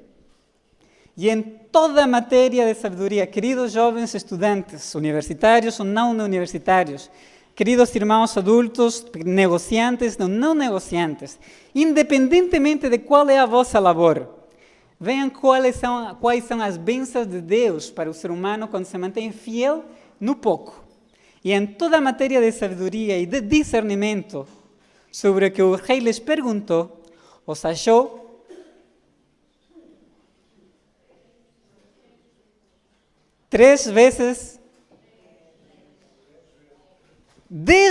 E em toda a matéria de sabedoria, queridos jovens estudantes, universitários ou não universitários, queridos irmãos adultos, negociantes ou não negociantes, independentemente de qual é a vossa labor, vejam quais são as bênçãos de Deus para o ser humano quando se mantém fiel no pouco. E em toda a matéria de sabedoria e de discernimento sobre o que o rei lhes perguntou, os achou 10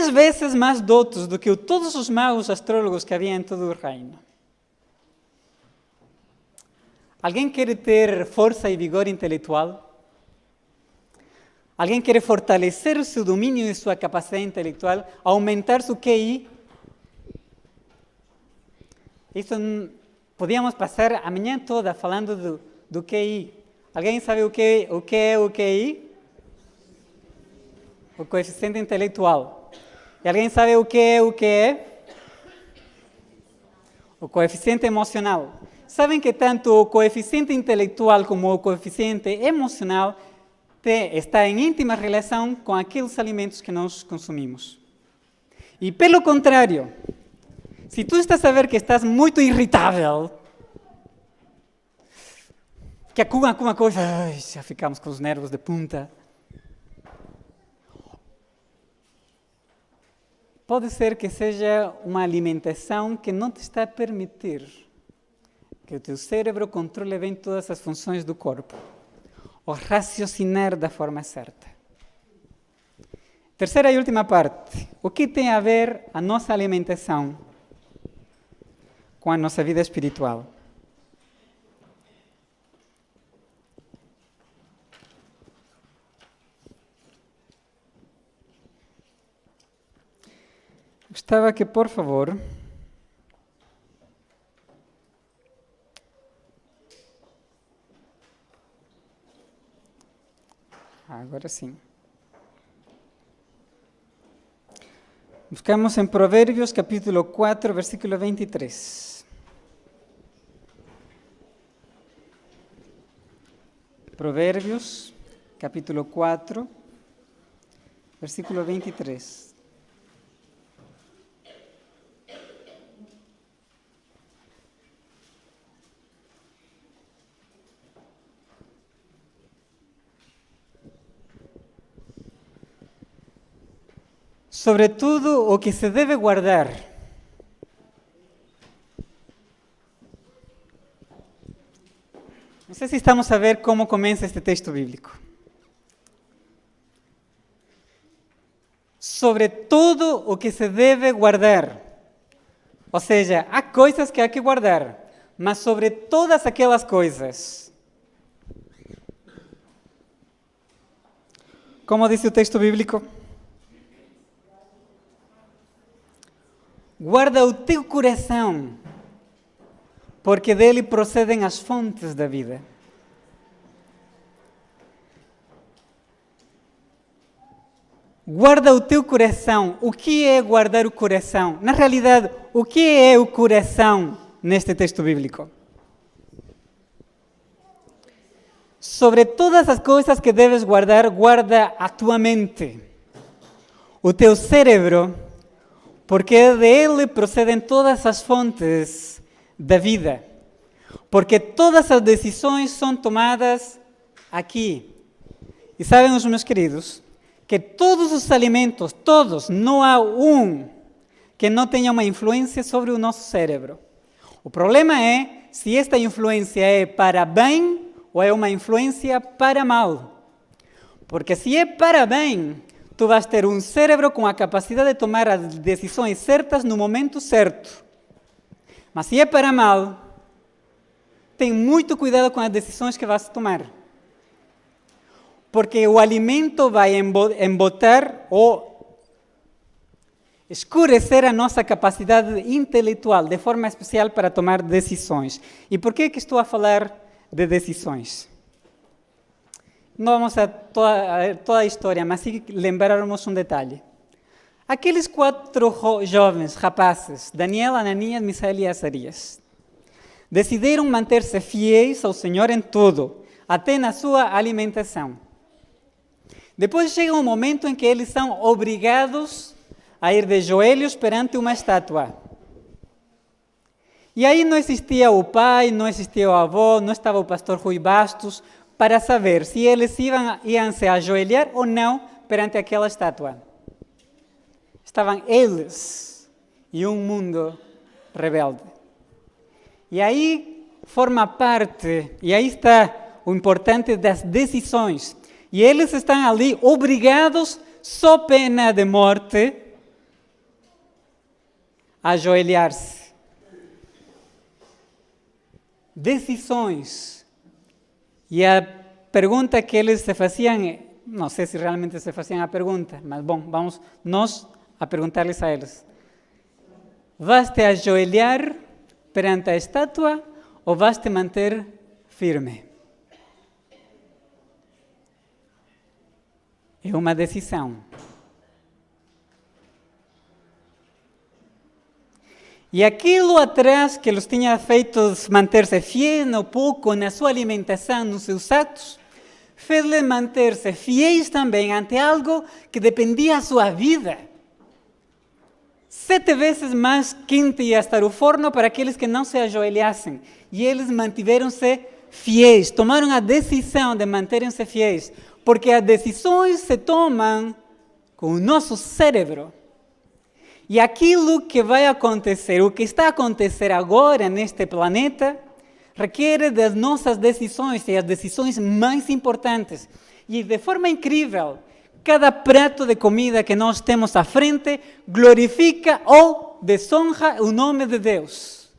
vezes mais doutos do que todos os magos astrólogos que havia em todo o reino. Alguém quer ter força e vigor intelectual? Alguém quer fortalecer o seu domínio e sua capacidade intelectual? Aumentar seu QI? Isso podíamos passar a manhã toda falando do QI. Alguém sabe o que é o QI? O coeficiente intelectual. E alguém sabe o que é? O coeficiente emocional. Sabem que tanto o coeficiente intelectual como o coeficiente emocional está em íntima relação com aqueles alimentos que nós consumimos. E pelo contrário, se tu estás a ver que estás muito irritável, que alguma coisa, já ficamos com os nervos de punta, pode ser que seja uma alimentação que não te está a permitir que o teu cérebro controle bem todas as funções do corpo, ou raciocinar da forma certa. Terceira e última parte. O que tem a ver a nossa alimentação com a nossa vida espiritual? Gostava que, por favor, Agora sim. Buscamos em Provérbios, capítulo 4, versículo 23. Provérbios, capítulo 4, versículo 23. Sobre tudo o que se deve guardar. Não sei se estamos a ver como começa este texto bíblico. Sobre tudo o que se deve guardar. Ou seja, há coisas que há que guardar, mas sobre todas aquelas coisas. Como diz o texto bíblico? Guarda o teu coração, porque dele procedem as fontes da vida. Guarda o teu coração. O que é guardar o coração? Na realidade, o que é o coração neste texto bíblico? Sobre todas as coisas que deves guardar, guarda a tua mente, o teu cérebro, porque dele procedem todas as fontes da vida. Porque todas as decisões são tomadas aqui. E sabem os meus queridos, que todos os alimentos, todos, não há um que não tenha uma influência sobre o nosso cérebro. O problema é se esta influência é para bem ou é uma influência para mal. Porque se é para bem, tu vais ter um cérebro com a capacidade de tomar as decisões certas no momento certo. Mas se é para mal, tem muito cuidado com as decisões que vais tomar. Porque o alimento vai embotar ou escurecer a nossa capacidade intelectual, de forma especial para tomar decisões. E por que estou a falar de decisões? Não vamos a toda a história, mas sim lembrarmos um detalhe. Aqueles 4 jovens rapazes, Daniel, Ananias, Misael e Azarias, decidiram manter-se fiéis ao Senhor em tudo, até na sua alimentação. Depois chega um momento em que eles são obrigados a ir de joelhos perante uma estátua. E aí não existia o pai, não existia o avô, não estava o pastor Rui Bastos, para saber se eles iam se ajoelhar ou não perante aquela estátua. Estavam eles e um mundo rebelde. E aí forma parte, e aí está o importante das decisões. E eles estão ali obrigados, sob pena de morte, a ajoelhar-se. Decisões. E a pergunta que eles se faziam, não sei se realmente se faziam a pergunta, mas bom, vamos nós a perguntar-lhes a eles. Vas te ajoelhar perante a estátua ou vas te manter firme? É uma decisão. E aquilo atrás que eles tinham feito manter-se fiéis no pouco, na sua alimentação, nos seus atos, fez-lhes manter-se fiéis também ante algo que dependia da sua vida. 7 vezes mais quente ia estar o forno para aqueles que não se ajoelhassem. E eles mantiveram-se fiéis, tomaram a decisão de manterem-se fiéis, porque as decisões se tomam com o nosso cérebro. E aquilo que vai acontecer, o que está a acontecer agora neste planeta, requer das nossas decisões, e as decisões mais importantes. E de forma incrível, cada prato de comida que nós temos à frente glorifica ou desonra o nome de Deus.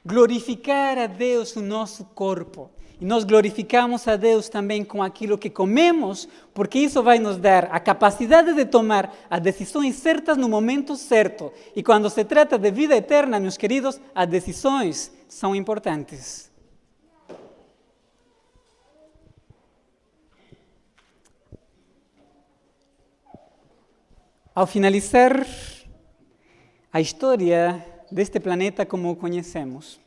Glorificar a Deus o nosso corpo. E nós glorificamos a Deus também com aquilo que comemos, porque isso vai nos dar a capacidade de tomar as decisões certas no momento certo. E quando se trata de vida eterna, meus queridos, as decisões são importantes. Ao finalizar a história deste planeta como o conhecemos,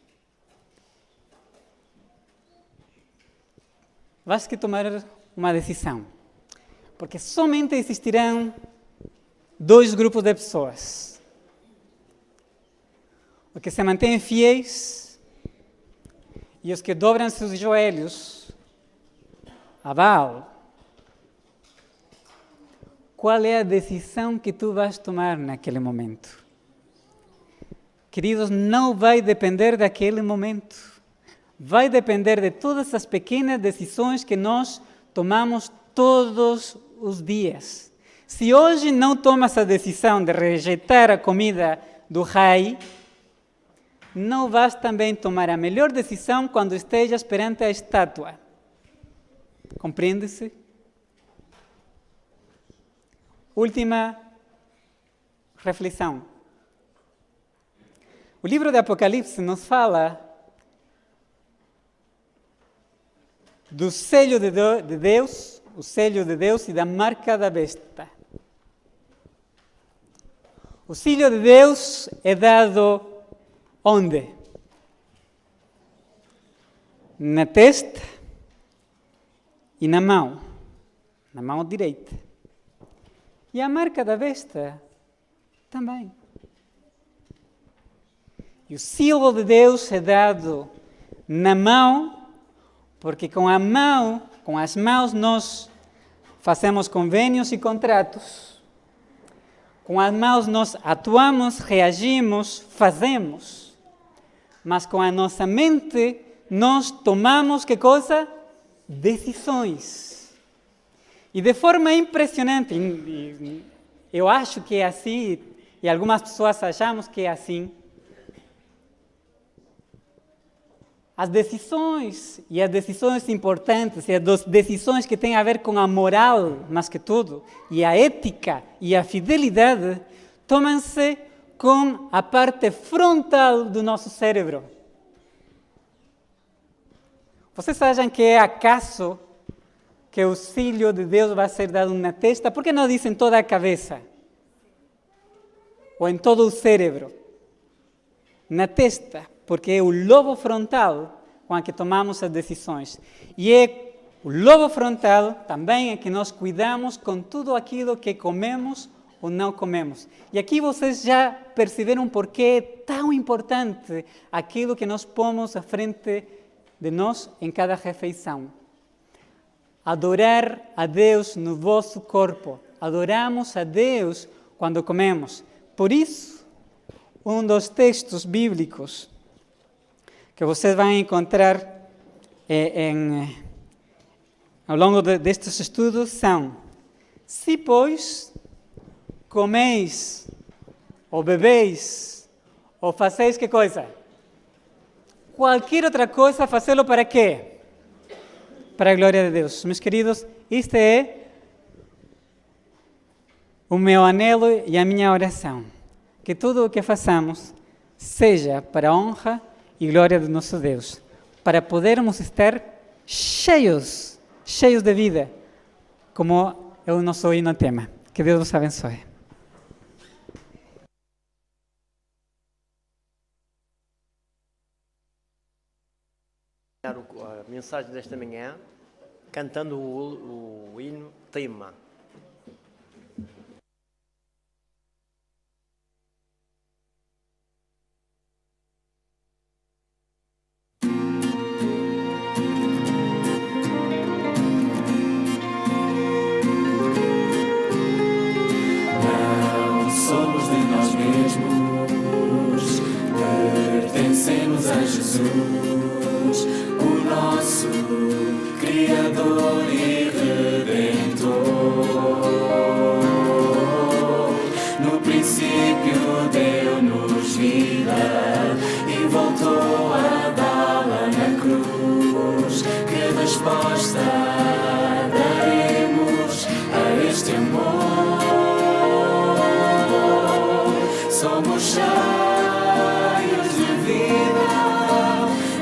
vais que tomar uma decisão, porque somente existirão 2 grupos de pessoas: os que se mantêm fiéis e os que dobram seus joelhos a Baal. Qual é a decisão que tu vais tomar naquele momento? Queridos, não vai depender daquele momento. Vai depender de todas as pequenas decisões que nós tomamos todos os dias. Se hoje não tomas a decisão de rejeitar a comida do rei, não vais também tomar a melhor decisão quando estejas perante a estátua. Compreende-se? Última reflexão. O livro de Apocalipse nos fala do selho de Deus, o selho de Deus e da marca da besta. O selho de Deus é dado onde? Na testa e na mão direita. E a marca da besta também. E o selo de Deus é dado na mão, porque com as mãos nós fazemos convênios e contratos. Com as mãos nós atuamos, reagimos, fazemos. Mas com a nossa mente nós tomamos que coisa? Decisões. E de forma impressionante, eu acho que é assim, e algumas pessoas achamos que é assim, as decisões importantes, e as decisões que têm a ver com a moral, mais que tudo, e a ética e a fidelidade, tomam-se com a parte frontal do nosso cérebro. Vocês acham que é acaso que o selho de Deus vai ser dado na testa? Por que não dizem toda a cabeça? Ou em todo o cérebro? Na testa, porque é o lobo frontal com a que tomamos as decisões. E é o lobo frontal também é que nós cuidamos com tudo aquilo que comemos ou não comemos. E aqui vocês já perceberam por que é tão importante aquilo que nós pomos à frente de nós em cada refeição. Adorar a Deus no vosso corpo. Adoramos a Deus quando comemos. Por isso, um dos textos bíblicos que vocês vão encontrar ao longo destes estudos são: se, pois, comeis, ou bebeis, ou fazeis que coisa? Qualquer outra coisa, fazê-lo para quê? Para a glória de Deus. Meus queridos, este é o meu anelo e a minha oração. Que tudo o que façamos seja para a honra e glória do nosso Deus, para podermos estar cheios de vida, como é o nosso hino tema. Que Deus vos abençoe. A mensagem desta manhã, cantando o hino tema. Não somos de nós mesmos, pertencemos a Jesus, o nosso Criador e Redentor. No princípio deu-nos vida e voltou a dá-la na cruz. Que resposta daremos a este amor? Somos cheios de vida,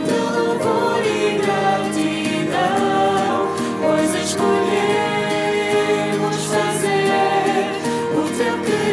de louvor e gratidão, pois escolhemos fazer o teu querer.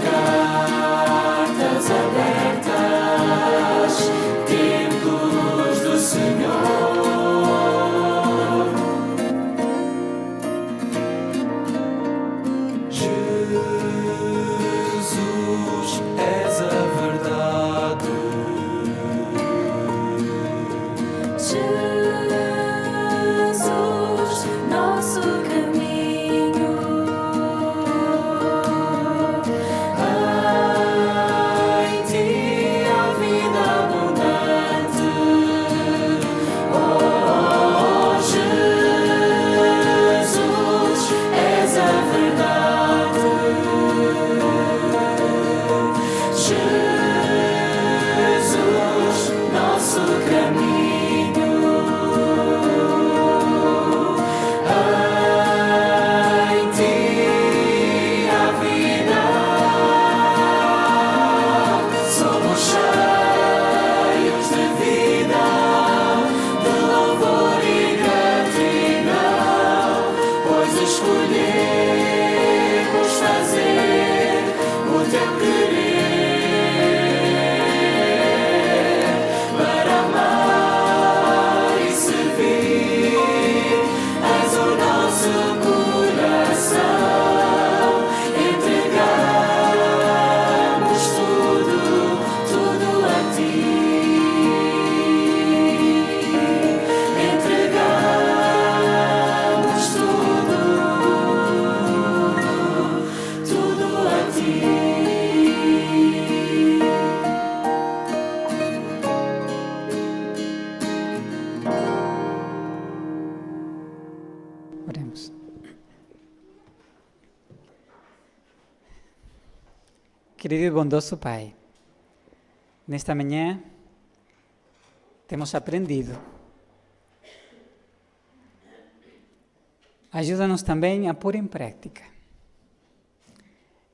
cartas abertas, templos do Senhor. Jesus, és a verdade. Jesus, nosso caminho. Em ti a vida abundante. Oh, Jesus, és a verdade. Jesus, nosso caminho. Em ti a vida. Somos cheios de vida, de louvor e gratidão, pois escolhemos fazer o teu querer, para amar e servir. És o nosso coração, entregamos tudo a ti. Entregamos tudo a ti. Oremos. Querido e bondoso Pai, nesta manhã temos aprendido. Ajuda-nos também a pôr em prática.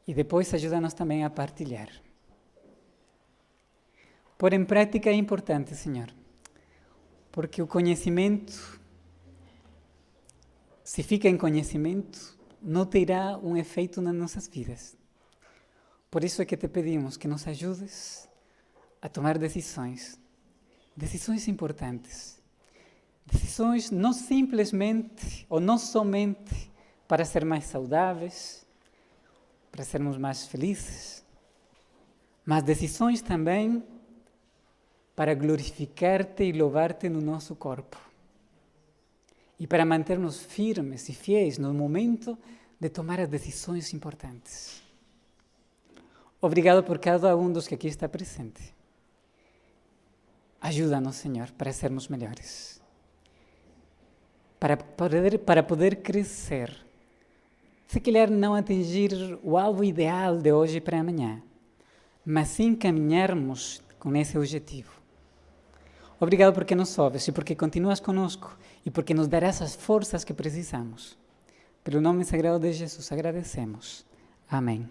E depois ajuda-nos também a partilhar. Pôr em prática é importante, Senhor, porque o conhecimento, se fica em conhecimento, não terá um efeito nas nossas vidas. Por isso é que te pedimos que nos ajudes a tomar decisões importantes. Decisões não simplesmente ou não somente para ser mais saudáveis, para sermos mais felizes, mas decisões também para glorificar-te e louvar-te no nosso corpo. E para manter-nos firmes e fiéis no momento de tomar as decisões importantes. Obrigado por cada um dos que aqui está presente. Ajuda-nos, Senhor, para sermos melhores. Para poder crescer. Se calhar não atingir o alvo ideal de hoje para amanhã, mas sim caminharmos com esse objetivo. Obrigado porque nos ouves e porque continuas conosco e porque nos darás as forças que precisamos. Pelo nome sagrado de Jesus agradecemos. Amém.